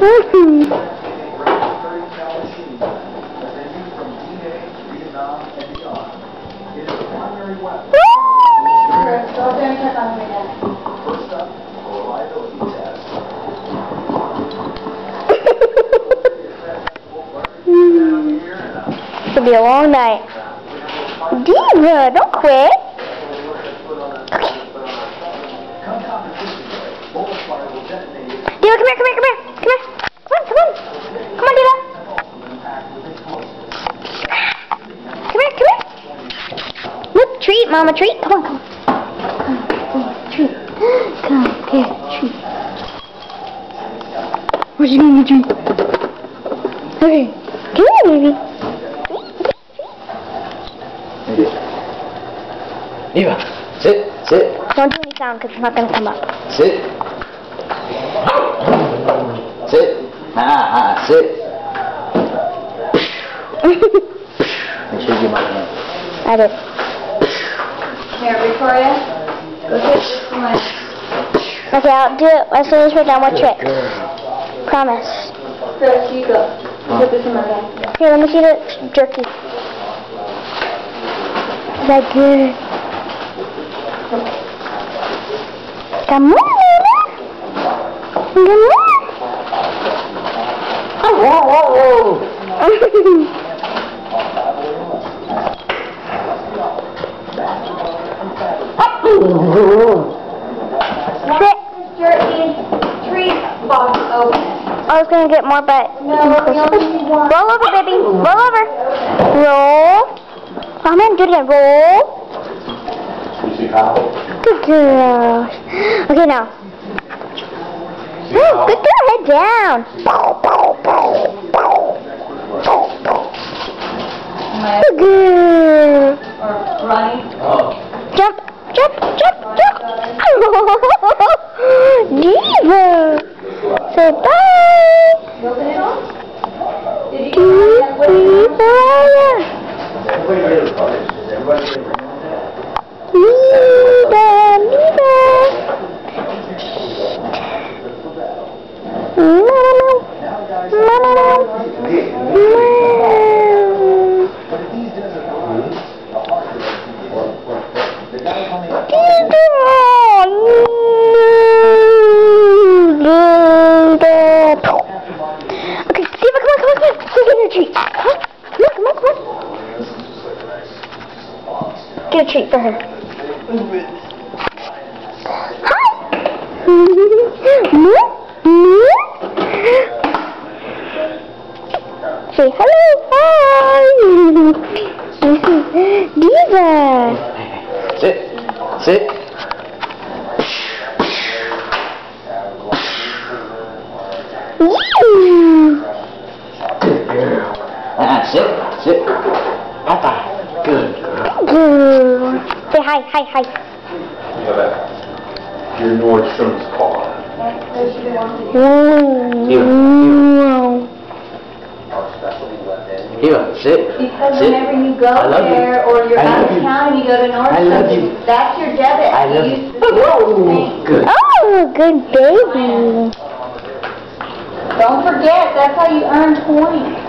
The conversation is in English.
It's gonna be a long night. Diva, don't quit. Diva, come here. Come on, Diva. Come here. Look, treat, Mama, treat. Come on. Treat. Come, here, treat. Where's she going to treat? Okay, come here, baby. Diva, sit. Don't do any sound because it's not going to come up. Sit. Sit. Sit. Make sure you get my hand. I did. Here, Victoria, go take this one. Okay, I'll do it as soon as we're done with trick. Promise. Chris, you go. Put this in my bag. Here, let me see the jerky. Is that good? Come on, Luna. Come on. Oh, whoa. Sit. Jerky treat box open. I was gonna get more, but No, we only need one. roll over, baby. Roll over. Roll. Come on, do it again. Roll. Good girl. Okay, now. Good girl. Head down. Good girl. Or running. Jump. Diva. Say bye. Open it all? Did you Diva. Okay, Diva, come on. Go get a treat. Come on. Get a treat for her. Hi. Say hello. Hi. Diva. Sit. Good girl. Sit. Papa. Good girl. Say hi. Your Nordstrom's car. Diva, sit. Because whenever you go there or you're out of town and you go to Nordstrom's, that's your debit. I love you. Good. Oh, good baby. Don't forget, that's how you earn points.